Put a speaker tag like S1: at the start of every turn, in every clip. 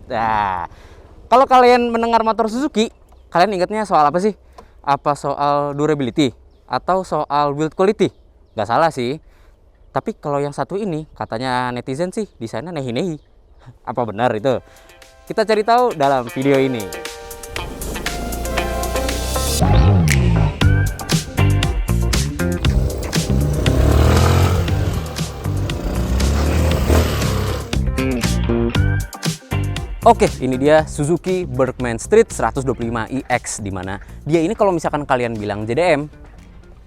S1: Nah, kalau kalian mendengar motor Suzuki, kalian ingatnya soal apa sih? Apa soal durability atau soal build quality? Nggak salah sih. Tapi kalau yang satu ini, katanya netizen sih desainnya nehi-nehi. Apa benar itu? Kita cari tahu dalam video ini. Oke, ini dia Suzuki Berkman Street 125iX, dimana dia ini kalau misalkan kalian bilang JDM,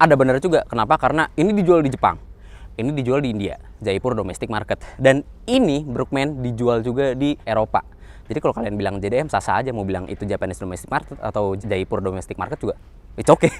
S1: ada benar juga. Kenapa? Karena ini dijual di Jepang, ini dijual di India, Jaipur Domestic Market, dan ini Berkman dijual juga di Eropa. Jadi kalau kalian bilang JDM, sah-sah aja. Mau bilang itu Japanese Domestic Market atau Jaipur Domestic Market juga, it's okay.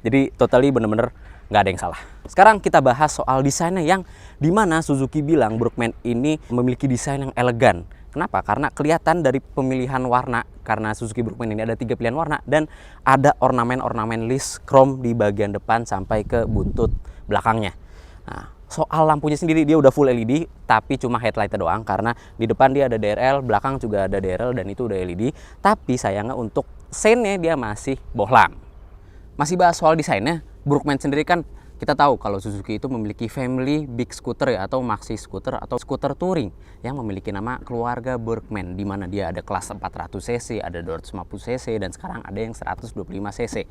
S1: Jadi totally bener-bener nggak ada yang salah. Sekarang kita bahas soal desainnya, yang dimana Suzuki bilang Berkman ini memiliki desain yang elegan. Kenapa? Karena kelihatan dari pemilihan warna, karena Suzuki Berkman ini ada 3 pilihan warna dan ada ornamen-ornamen list chrome di bagian depan sampai ke buntut belakangnya. Nah, soal lampunya sendiri dia udah full LED, tapi cuma headlightnya doang, karena di depan dia ada DRL, belakang juga ada DRL dan itu udah LED. Tapi sayangnya untuk seinnya dia masih bohlam. Masih bahas soal desainnya, Berkman sendiri kan kita tahu kalau Suzuki itu memiliki family big scooter ya, atau maxi scooter atau scooter touring yang memiliki nama keluarga Berkman, di mana dia ada kelas 400 cc, ada 250 cc dan sekarang ada yang 125 cc.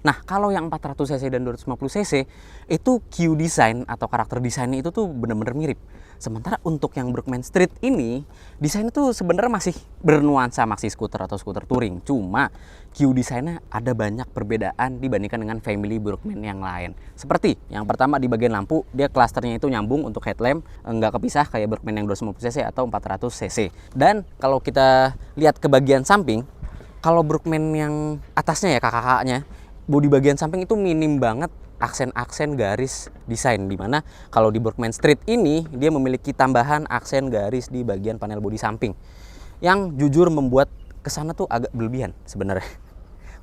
S1: Nah, kalau yang 400 cc dan 250 cc itu Q design atau karakter desainnya itu tuh bener-bener mirip. Sementara untuk yang Berkman Street ini, desainnya tuh sebenarnya masih bernuansa maxi scooter atau scooter touring. Cuma Q desainnya ada banyak perbedaan dibandingkan dengan family Berkman yang lain. Seperti yang pertama di bagian lampu, dia klasternya itu nyambung untuk headlamp, nggak kepisah kayak Berkman yang 250 cc atau 400 cc. Dan kalau kita lihat ke bagian samping, kalau Berkman yang atasnya ya, kakak-kakaknya, bodi bagian samping itu minim banget aksen-aksen garis desain, dimana kalau di Berkman Street ini dia memiliki tambahan aksen garis di bagian panel bodi samping yang jujur membuat kesana tuh agak berlebihan sebenarnya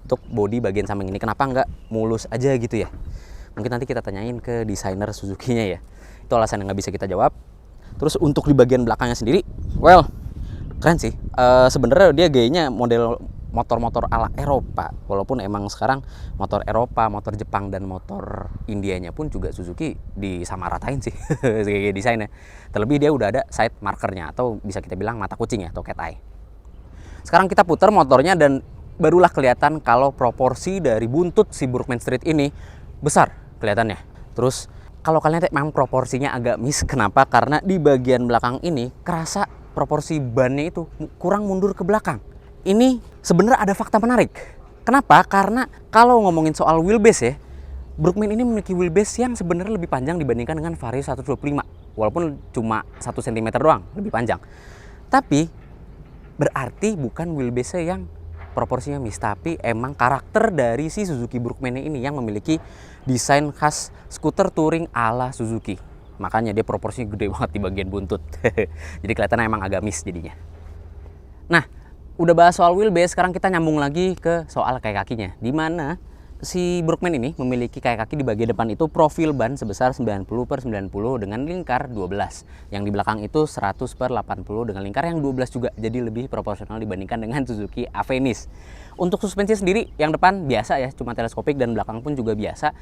S1: untuk bodi bagian samping ini. Kenapa nggak mulus aja gitu ya? Mungkin nanti kita tanyain ke desainer Suzuki-nya ya, itu alasan yang nggak bisa kita jawab. Terus untuk di bagian belakangnya sendiri, well, keren sih. Sebenarnya dia gayanya model motor-motor ala Eropa, walaupun emang sekarang motor Eropa, motor Jepang, dan motor Indianya pun juga Suzuki disamaratain sih kayak desainnya. Terlebih dia udah ada side markernya, atau bisa kita bilang mata kucing ya, atau cat eye. Sekarang kita putar motornya dan barulah kelihatan kalau proporsi dari buntut si Berkman Street ini besar kelihatannya. Terus kalau kalian lihat memang proporsinya agak miss. Kenapa? Karena di bagian belakang ini kerasa proporsi bannya itu kurang mundur ke belakang. Ini sebenarnya ada fakta menarik. Kenapa? Karena kalau ngomongin soal wheelbase ya, Berkman ini memiliki wheelbase yang sebenarnya lebih panjang dibandingkan dengan Vario 125. Walaupun cuma 1 cm doang lebih panjang. Tapi berarti bukan wheelbase yang proporsinya miss, tapi emang karakter dari si Suzuki Berkman ini yang memiliki desain khas skuter touring ala Suzuki. Makanya dia proporsinya gede banget di bagian buntut. Jadi kelihatannya emang agak miss jadinya. Nah, udah bahas soal wheelbase, sekarang kita nyambung lagi ke soal kaki kakinya, di mana si Berkman ini memiliki kaki kaki di bagian depan itu profil ban sebesar 90/90 dengan lingkar 12. Yang di belakang itu 100/80 dengan lingkar yang 12 juga, jadi lebih proporsional dibandingkan dengan Suzuki Avenis. Untuk suspensi sendiri, yang depan biasa ya, cuma teleskopik, dan belakang pun juga biasa,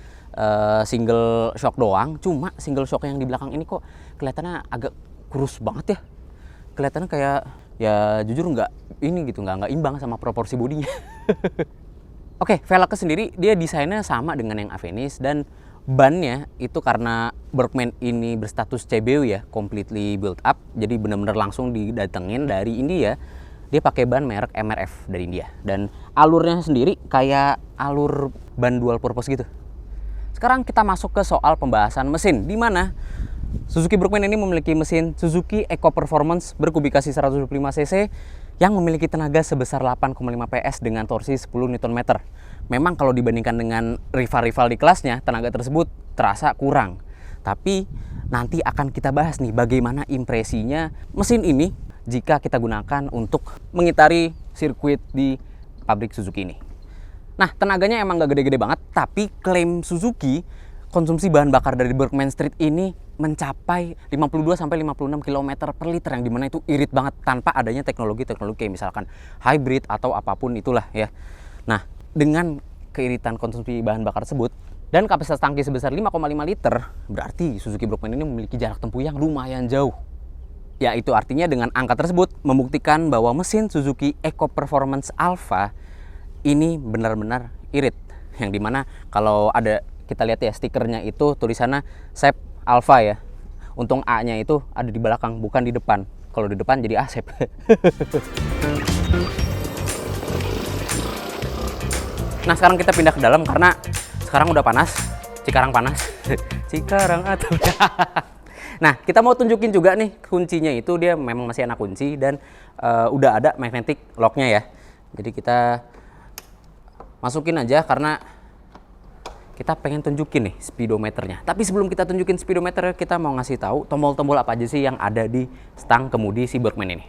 S1: single shock doang. Cuma single shock yang di belakang ini kok kelihatannya agak kurus banget ya. Kelihatannya kayak, ya jujur nggak ini gitu, nggak imbang sama proporsi bodinya. Oke, velgnya sendiri dia desainnya sama dengan yang Avenis, dan bannya itu karena Berkman ini berstatus CBU ya, completely built up, jadi benar-benar langsung didatengin dari India. Dia pakai ban merek MRF dari India, dan alurnya sendiri kayak alur ban dual purpose gitu. Sekarang kita masuk ke soal pembahasan mesin, di mana Suzuki Berkman ini memiliki mesin Suzuki Eco Performance berkubikasi 125 cc yang memiliki tenaga sebesar 8,5 PS dengan torsi 10 Nm. Memang kalau dibandingkan dengan rival-rival di kelasnya, tenaga tersebut terasa kurang. Tapi nanti akan kita bahas nih bagaimana impresinya mesin ini jika kita gunakan untuk mengitari sirkuit di pabrik Suzuki ini. Nah, tenaganya emang gak gede-gede banget, tapi klaim Suzuki konsumsi bahan bakar dari Berkman Street ini mencapai 52 sampai 56 km per liter, yang dimana itu irit banget tanpa adanya teknologi-teknologi kayak misalkan hybrid atau apapun itulah ya. Nah, dengan keiritan konsumsi bahan bakar tersebut dan kapasitas tangki sebesar 5,5 liter, berarti Suzuki Brookman ini memiliki jarak tempuh yang lumayan jauh. Ya, itu artinya dengan angka tersebut membuktikan bahwa mesin Suzuki Eco Performance Alpha ini benar-benar irit. Yang dimana kalau ada, kita lihat ya stikernya itu tulisannya Sep Alpha ya. Untung A-nya itu ada di belakang, bukan di depan. Kalau di depan jadi Asep. Nah, sekarang kita pindah ke dalam karena sekarang udah panas. Cikarang panas. Cikarang atau nah, kita mau tunjukin juga nih kuncinya itu dia memang masih anak kunci dan udah ada magnetic locknya ya. Jadi kita masukin aja karena kita pengen tunjukin nih speedometernya. Tapi sebelum kita tunjukin speedometer, kita mau ngasih tahu tombol-tombol apa aja sih yang ada di stang kemudi si Brookman ini.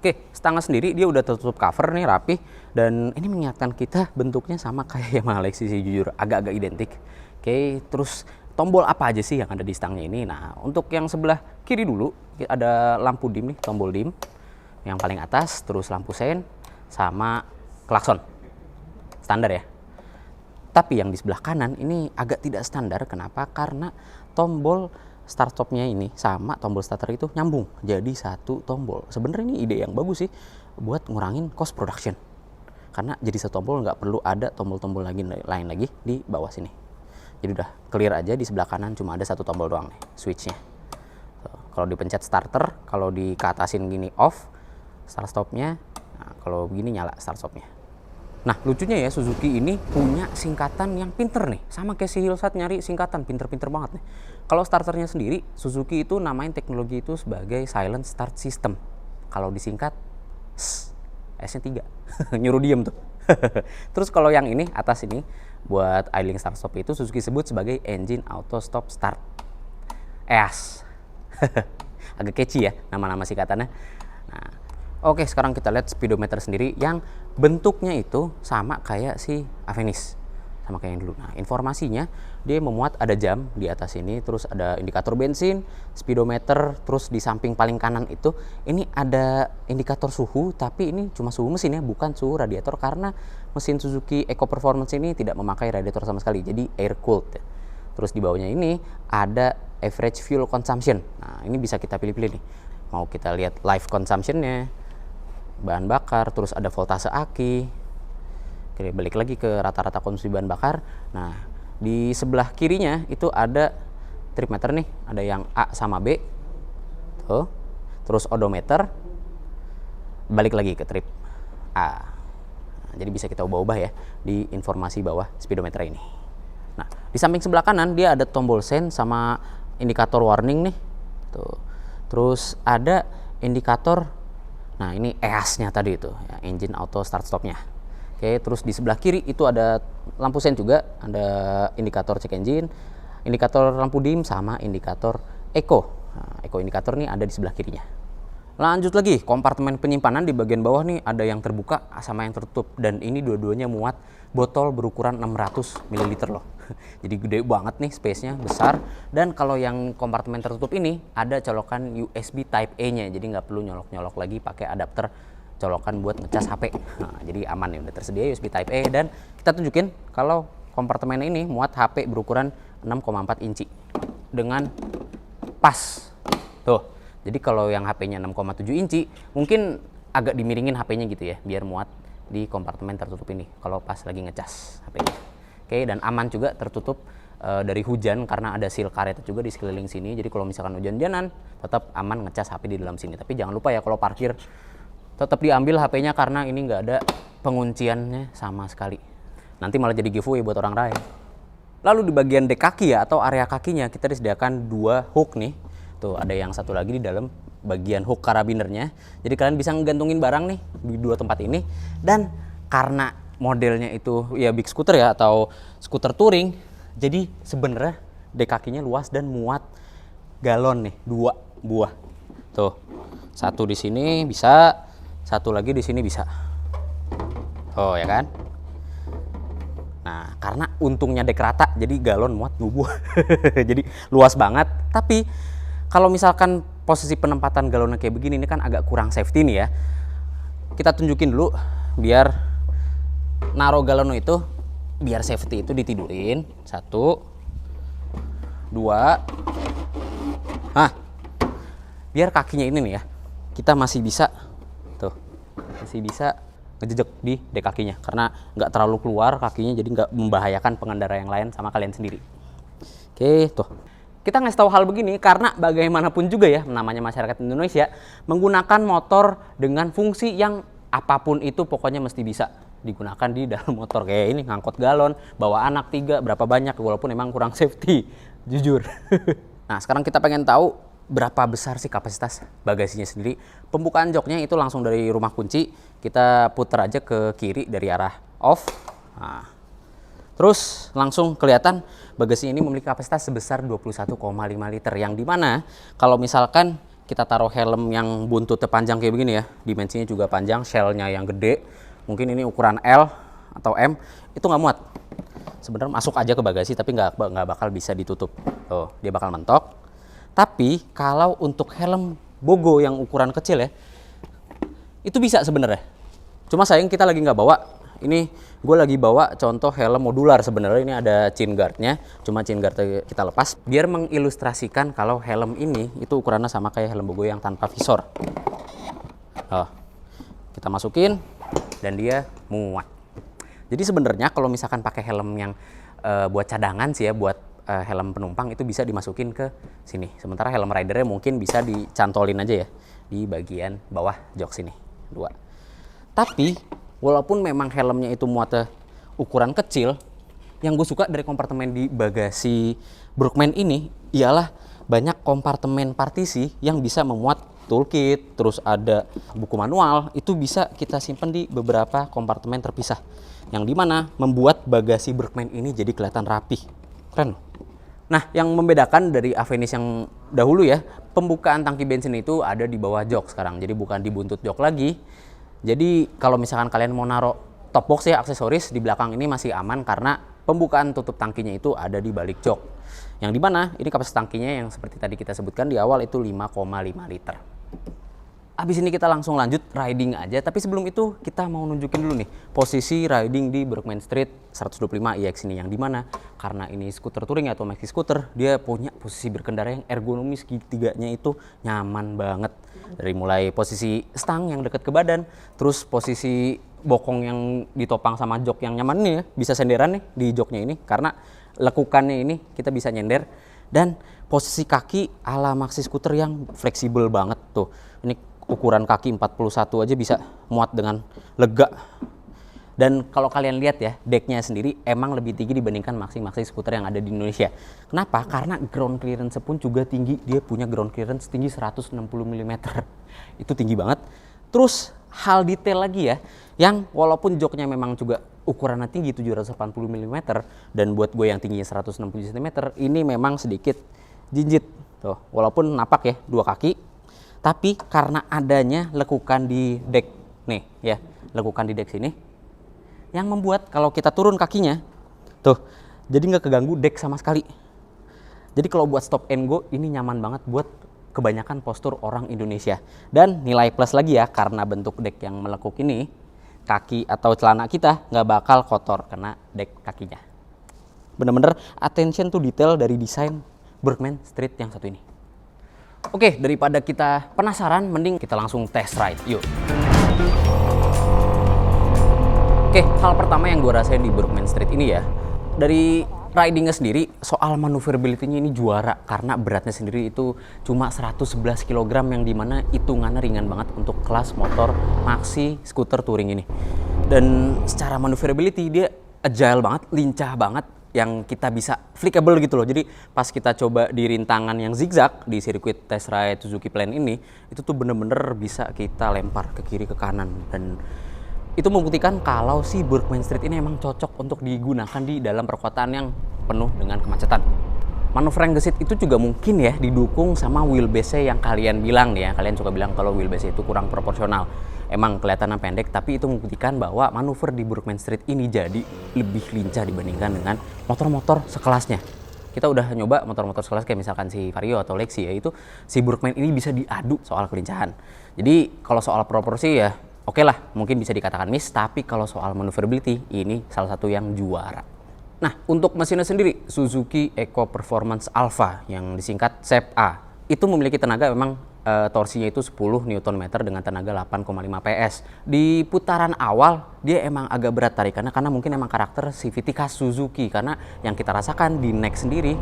S1: Oke, stangnya sendiri dia udah tertutup cover nih, rapi, dan ini mengingatkan kita bentuknya sama kayak Yamaha Lexus sih, jujur agak-agak identik. Oke, terus tombol apa aja sih yang ada di stangnya ini? Nah, untuk yang sebelah kiri dulu ada lampu dim nih, tombol dim yang paling atas, terus lampu sein sama klakson. Standar ya. Tapi yang di sebelah kanan ini agak tidak standar. Kenapa? Karena tombol start stopnya ini sama tombol starter itu nyambung jadi satu tombol. Sebenarnya ini ide yang bagus sih buat ngurangin cost production. Karena jadi satu tombol, nggak perlu ada tombol-tombol lain lagi di bawah sini. Jadi udah clear aja, di sebelah kanan cuma ada satu tombol doang nih, switchnya. Kalau dipencet starter, kalau di keatasin gini off start stopnya. Nah, kalau begini nyala start stopnya. Nah, lucunya ya, Suzuki ini punya singkatan yang pinter nih. Sama kayak si Hillside nyari singkatan, pinter-pinter banget nih. Kalau starternya sendiri, Suzuki itu namain teknologi itu sebagai Silent Start System. Kalau disingkat, S-nya 3. Nyuruh diem tuh. Terus kalau yang ini, atas ini, buat idling start stop itu Suzuki sebut sebagai Engine Auto Stop Start. EAS. Agak catchy ya, nama-nama singkatannya. Nah, oke, sekarang kita lihat speedometer sendiri yang bentuknya itu sama kayak si Avenis, sama kayak yang dulu. Nah, informasinya dia memuat ada jam di atas ini, terus ada indikator bensin, speedometer, terus di samping paling kanan itu ini ada indikator suhu, tapi ini cuma suhu mesin ya, bukan suhu radiator karena mesin Suzuki Eco Performance ini tidak memakai radiator sama sekali, jadi air cooled. Terus di bawahnya ini ada average fuel consumption. Nah, ini bisa kita pilih-pilih nih. Mau kita lihat live consumption-nya, bahan bakar, terus ada voltase aki. Oke, balik lagi ke rata-rata konsumsi bahan bakar. Nah, di sebelah kirinya itu ada trip meter nih, ada yang A sama B. Tuh. Terus odometer. Balik lagi ke trip A. Nah, jadi bisa kita ubah-ubah ya di informasi bawah speedometer ini. Nah, di samping sebelah kanan dia ada tombol sein sama indikator warning nih. Tuh. Terus ada indikator. Nah, ini EAS-nya tadi itu, ya, engine auto start stop-nya. Oke, terus di sebelah kiri itu ada lampu sein juga, ada indikator check engine, indikator lampu dim sama indikator eco. Nah, eco indikator nih ada di sebelah kirinya. Lanjut lagi, kompartemen penyimpanan di bagian bawah nih ada yang terbuka sama yang tertutup, dan ini dua-duanya muat botol berukuran 600 ml loh. Jadi gede banget nih, space-nya besar. Dan kalau yang kompartemen tertutup ini ada colokan USB Type A-nya, jadi nggak perlu nyolok-nyolok lagi pakai adapter colokan buat ngecas HP. Nah, jadi aman ya, udah tersedia USB Type A. Dan kita tunjukin kalau kompartemen ini muat HP berukuran 6,4 inci dengan pas. Tuh, jadi kalau yang HP-nya 6,7 inci mungkin agak dimiringin HP-nya gitu ya, biar muat di kompartemen tertutup ini kalau pas lagi ngecas HP-nya. Oke, dan aman juga tertutup dari hujan karena ada seal karet juga di sekeliling sini. Jadi kalau misalkan hujan-hujanan tetap aman ngecas HP di dalam sini. Tapi jangan lupa ya, kalau parkir tetap diambil HP-nya karena ini nggak ada pengunciannya sama sekali. Nanti malah jadi giveaway buat orang lain. Lalu di bagian dek kaki ya, atau area kakinya, kita disediakan 2 hook nih. Tuh, ada yang satu lagi di dalam bagian hook karabinernya. Jadi kalian bisa ngegantungin barang nih di 2 tempat ini. Dan karena modelnya itu ya big scooter ya, atau skuter touring, jadi sebenarnya dek kakinya luas dan muat galon nih, 2 buah. Tuh, satu di sini bisa, satu lagi di sini bisa. Oh ya kan? Nah, karena untungnya dek rata, jadi galon muat 2 buah. Jadi luas banget. Tapi Kalau misalkan posisi penempatan galonnya kayak begini, ini kan agak kurang safety nih ya. Kita tunjukin dulu biar naruh galon itu, biar safety itu ditidurin. 1, 2. Nah, biar kakinya ini nih ya, kita masih bisa tuh, masih bisa ngejejek di dek kakinya karena nggak terlalu keluar kakinya, jadi nggak membahayakan pengendara yang lain sama kalian sendiri. Oke, tuh. Kita ngasih tahu hal begini karena bagaimanapun juga ya, namanya masyarakat Indonesia menggunakan motor dengan fungsi yang apapun itu pokoknya mesti bisa digunakan di dalam motor. Kayak ini ngangkut galon, bawa anak 3, berapa banyak, walaupun emang kurang safety, jujur. Nah, sekarang kita pengen tahu berapa besar sih kapasitas bagasinya sendiri. Pembukaan joknya itu langsung dari rumah kunci, kita putar aja ke kiri dari arah off. Nah, terus langsung kelihatan bagasinya ini memiliki kapasitas sebesar 21,5 liter, yang dimana kalau misalkan kita taruh helm yang buntutnya panjang kayak begini ya, dimensinya juga panjang, shellnya yang gede, mungkin ini ukuran L atau M, itu nggak muat. Sebenarnya masuk aja ke bagasi tapi nggak bakal bisa ditutup. Tuh, dia bakal mentok. Tapi kalau untuk helm bogo yang ukuran kecil ya, itu bisa sebenarnya. Cuma sayang kita lagi nggak bawa. Ini gue lagi bawa contoh helm modular sebenarnya. Ini ada chin guardnya, cuma chin guard kita lepas biar mengilustrasikan kalau helm ini itu ukurannya sama kayak helm bogo yang tanpa visor. Oh, kita masukin dan dia muat. Jadi sebenarnya kalau misalkan pakai helm yang buat cadangan sih ya, buat helm penumpang itu bisa dimasukin ke sini. Sementara helm ridernya mungkin bisa dicantolin aja ya di bagian bawah jok sini. 2. Tapi walaupun memang helmnya itu muatnya ukuran kecil, yang gue suka dari kompartemen di bagasi Brookman ini ialah banyak kompartemen partisi yang bisa memuat toolkit, terus ada buku manual, itu bisa kita simpan di beberapa kompartemen terpisah. Yang dimana membuat bagasi Brookman ini jadi kelihatan rapi. Keren loh. Nah, yang membedakan dari Avensis yang dahulu ya, pembukaan tangki bensin itu ada di bawah jok sekarang. Jadi bukan di buntut jok lagi. Jadi kalau misalkan kalian mau naruh top box ya, aksesoris di belakang ini masih aman karena pembukaan tutup tangkinya itu ada di balik jok. Yang dimana ini kapasitas tangkinya yang seperti tadi kita sebutkan di awal itu 5,5 liter. Habis ini kita langsung lanjut riding aja, tapi sebelum itu kita mau nunjukin dulu nih posisi riding di Brookman Street 125 iX ini, yang dimana karena ini skuter touring atau maxi scooter, dia punya posisi berkendara yang ergonomis, segitiganya itu nyaman banget. Dari mulai posisi stang yang dekat ke badan, terus posisi bokong yang ditopang sama jok yang nyaman nih ya, bisa senderan nih di joknya ini karena lekukannya ini kita bisa nyender, dan posisi kaki ala maxi scooter yang fleksibel banget tuh. Ini ukuran kaki 41 aja bisa muat dengan lega. Dan kalau kalian lihat ya, decknya sendiri emang lebih tinggi dibandingkan maxi skuter yang ada di Indonesia. Kenapa? Karena ground clearance pun juga tinggi. Dia punya ground clearance tinggi 160 mm. Itu tinggi banget. Terus hal detail lagi ya, yang walaupun joknya memang juga ukurannya tinggi 780 mm, dan buat gue yang tingginya 160 cm, ini memang sedikit jinjit. Tuh, walaupun napak ya, 2 kaki. Tapi karena adanya lekukan di deck nih ya, lekukan di deck sini yang membuat kalau kita turun kakinya tuh jadi nggak keganggu deck sama sekali. Jadi kalau buat stop and go ini nyaman banget buat kebanyakan postur orang Indonesia. Dan nilai plus lagi ya, karena bentuk deck yang melekuk ini, kaki atau celana kita nggak bakal kotor kena deck kakinya. Bener-bener attention to detail dari desain Brookman Street yang satu ini. Oke, daripada kita penasaran, mending kita langsung test ride. Yuk. Oke, hal pertama yang gue rasain di Brookman Street ini ya, dari ridingnya sendiri, soal maneuverability-nya ini juara. Karena beratnya sendiri itu cuma 111 kg, yang dimana hitungannya ringan banget untuk kelas motor maxi scooter touring ini. Dan secara maneuverability dia agile banget, lincah banget, yang kita bisa flickable gitu loh. Jadi pas kita coba di rintangan yang zigzag di sirkuit test ride Suzuki Plan ini, itu tuh bener-bener bisa kita lempar ke kiri ke kanan, dan itu membuktikan kalau si Brookman Street ini emang cocok untuk digunakan di dalam perkotaan yang penuh dengan kemacetan. Manuver yang gesit itu juga mungkin ya didukung sama wheelbase yang kalian bilang nih ya, kalian suka bilang kalau wheelbase itu kurang proporsional. Emang kelihatannya pendek, tapi itu membuktikan bahwa manuver di Brookman Street ini jadi lebih lincah dibandingkan dengan motor-motor sekelasnya. kita udah nyoba motor-motor sekelas kayak misalkan si Vario atau Lexi ya, itu si Burkman ini bisa diadu soal kelincahan. Jadi kalau soal proporsi ya oke lah, mungkin bisa dikatakan miss, tapi kalau soal maneuverability ini salah satu yang juara. Nah, untuk mesinnya sendiri, Suzuki Eco Performance Alpha yang disingkat SEP-A, itu memiliki tenaga memang torsinya itu 10 Nm dengan tenaga 8,5 PS. Di putaran awal dia emang agak berat tarikannya karena mungkin emang karakter CVT khas Suzuki, karena yang kita rasakan di Next sendiri,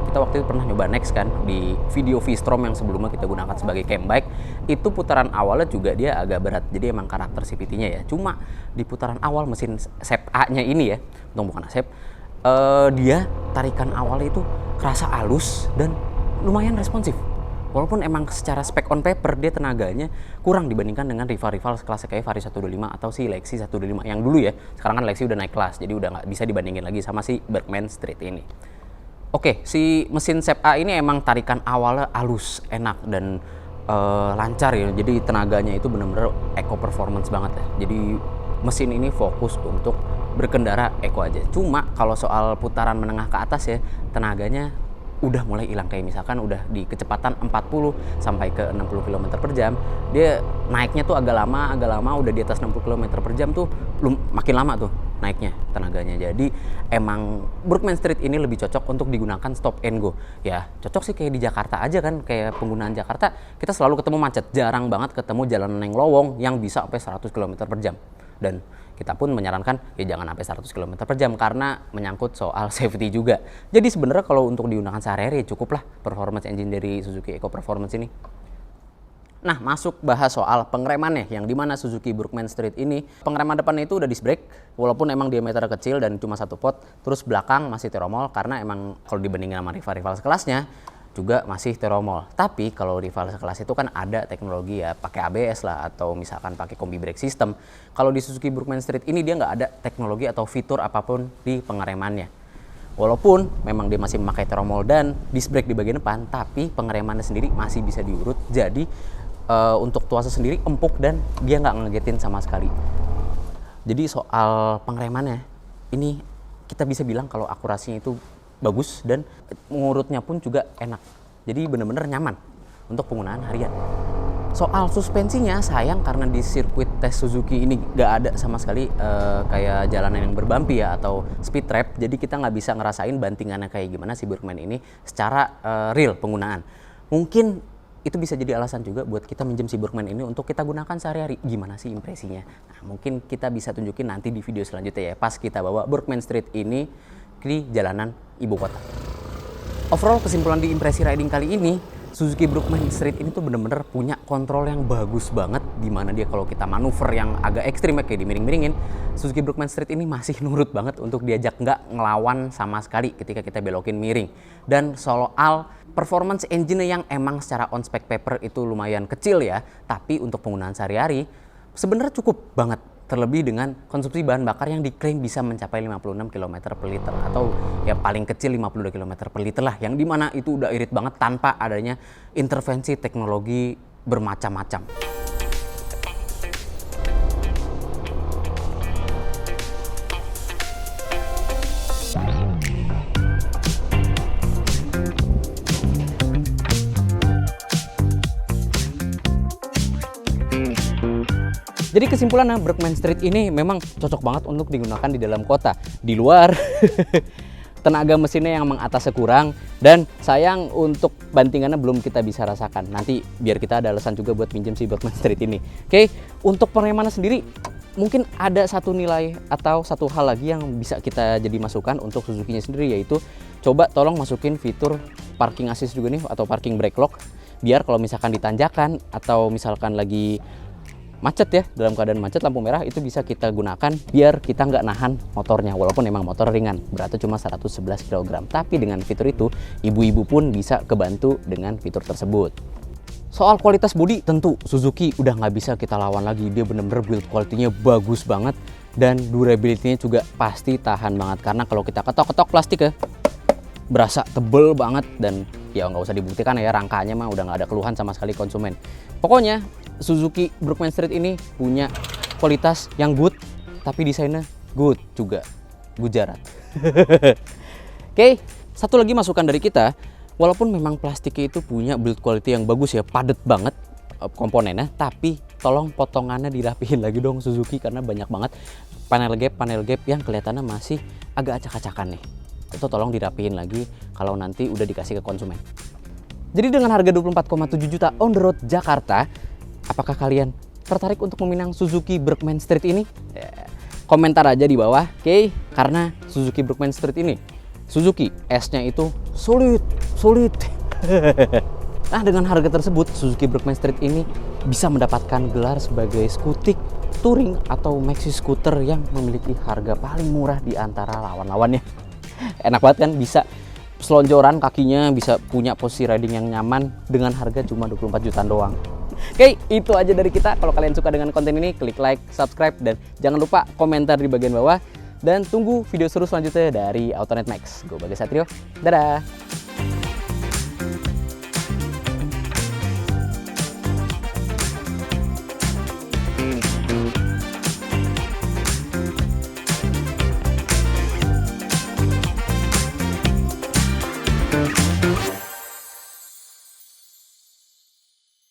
S1: kita waktu itu pernah nyoba Next kan di video V-Strom yang sebelumnya kita gunakan sebagai camp bike, itu putaran awalnya juga dia agak berat, jadi emang karakter CVT-nya ya. Cuma di putaran awal mesin SEP-A-nya ini ya, untung bukan ASEP, dia tarikan awalnya itu kerasa halus dan lumayan responsif. Walaupun emang secara spek on paper dia tenaganya kurang dibandingkan dengan rival-rival sekelas kayak Vario 125 atau si Lexi 125 yang dulu ya. Sekarang kan Lexi udah naik kelas, jadi udah nggak bisa dibandingin lagi sama si Berkman Street ini. Oke, si mesin SEP-A ini emang tarikan awalnya halus, enak dan lancar ya. Jadi tenaganya itu bener-bener eco performance banget ya. Jadi mesin ini fokus untuk berkendara eco aja. Cuma kalau soal putaran menengah ke atas ya, tenaganya udah mulai hilang, kayak misalkan udah di kecepatan 40 sampai ke 60 km per jam, dia naiknya tuh agak lama udah di atas 60 km per jam tuh makin lama tuh naiknya tenaganya. Jadi emang Burkman Street ini lebih cocok untuk digunakan stop and go. Ya cocok sih kayak di Jakarta aja kan, kayak penggunaan Jakarta kita selalu ketemu macet, jarang banget ketemu jalanan yang lowong yang bisa sampai 100 km per jam. Dan kita pun menyarankan ya jangan sampai 100 km per jam karena menyangkut soal safety juga. Jadi sebenarnya kalau untuk digunakan sehari-hari cukuplah performance engine dari Suzuki Eco Performance ini. Nah, masuk bahas soal pengeremannya, yang dimana Suzuki Burkman Street ini pengereman depannya itu udah disc brake, walaupun emang diameter kecil dan cuma satu pot, terus belakang masih teromol karena emang kalau dibandingin sama rival-rival sekelasnya juga masih teromol. Tapi kalau rival sekelas itu kan ada teknologi ya pakai ABS lah atau misalkan pakai kombi brake system. Kalau di Suzuki Burkman Street ini dia nggak ada teknologi atau fitur apapun di pengeremannya. Walaupun memang dia masih memakai teromol dan disc brake di bagian depan, tapi pengeremannya sendiri masih bisa diurut. Jadi untuk tuasnya sendiri empuk dan dia nggak ngegetin sama sekali. Jadi soal pengeremannya ini kita bisa bilang kalau akurasinya itu bagus dan mengurutnya pun juga enak. Jadi bener-bener nyaman untuk penggunaan harian. Soal suspensinya sayang karena di sirkuit tes Suzuki ini nggak ada sama sekali kayak jalanan yang berbumpi ya atau speed trap. Jadi kita nggak bisa ngerasain bantingannya kayak gimana si Burkman ini secara real penggunaan. Mungkin itu bisa jadi alasan juga buat kita minjem si Burkman ini untuk kita gunakan sehari-hari. Gimana sih impresinya? Nah, mungkin kita bisa tunjukin nanti di video selanjutnya ya, pas kita bawa Burkman Street ini di jalanan ibu kota. Overall kesimpulan di impresi riding kali ini, Suzuki Burkman Street ini tuh bener-bener punya kontrol yang bagus banget, dimana dia kalau kita manuver yang agak ekstrim kayak dimiring-miringin, Suzuki Burkman Street ini masih nurut banget untuk diajak nggak ngelawan sama sekali ketika kita belokin miring. Dan soal performance engine yang emang secara on spec paper itu lumayan kecil ya, tapi untuk penggunaan sehari-hari sebenarnya cukup banget. Terlebih dengan konsumsi bahan bakar yang diklaim bisa mencapai 56 km per liter atau ya paling kecil 52 km per liter lah, yang dimana itu udah irit banget tanpa adanya intervensi teknologi bermacam-macam. Jadi kesimpulannya Burkman Street ini memang cocok banget untuk digunakan di dalam kota. Di luar tenaga mesinnya yang mengatasnya kurang dan sayang untuk bantingannya belum kita bisa rasakan. Nanti biar kita ada alasan juga buat minjem si Burkman Street ini. Oke, untuk pengeremannya sendiri mungkin ada satu nilai atau satu hal lagi yang bisa kita jadi masukan untuk Suzuki-nya sendiri, yaitu coba tolong masukin fitur parking assist juga nih atau parking brake lock, biar kalau misalkan ditanjakan atau misalkan lagi macet ya, dalam keadaan macet lampu merah itu bisa kita gunakan biar kita nggak nahan motornya, walaupun emang motor ringan beratnya cuma 111 kg, tapi dengan fitur itu ibu-ibu pun bisa kebantu dengan fitur tersebut. Soal kualitas bodi tentu Suzuki udah nggak bisa kita lawan lagi, dia bener-bener build quality-nya bagus banget dan durability-nya juga pasti tahan banget, karena kalau kita ketok-ketok plastik ya berasa tebel banget dan ya nggak usah dibuktikan ya, rangkanya mah udah nggak ada keluhan sama sekali konsumen. Pokoknya Suzuki Burkman Street ini punya kualitas yang good, tapi desainnya good juga, gujarat. Oke, Satu lagi masukan dari kita, walaupun memang plastiknya itu punya build quality yang bagus ya, padat banget komponennya, tapi tolong potongannya dirapihin lagi dong Suzuki, karena banyak banget panel gap yang kelihatannya masih agak acak-acakan nih. Itu tolong dirapihin lagi kalau nanti udah dikasih ke konsumen. Jadi dengan harga 24,7 juta on the road Jakarta, apakah kalian tertarik untuk meminang Suzuki Berkman Street ini? Komentar aja di bawah, oke? Karena Suzuki Berkman Street ini, Suzuki S-nya itu solid. Nah, dengan harga tersebut, Suzuki Berkman Street ini bisa mendapatkan gelar sebagai skutik touring atau maxi scooter yang memiliki harga paling murah di antara lawan-lawannya. Enak banget kan, bisa selonjoran kakinya, bisa punya posisi riding yang nyaman dengan harga cuma 24 jutaan doang. Oke, itu aja dari kita. Kalau kalian suka dengan konten ini, klik like, subscribe, dan jangan lupa komentar di bagian bawah. Dan tunggu video seru selanjutnya dari Autonet Max. Gue Bagas Satrio, dadah!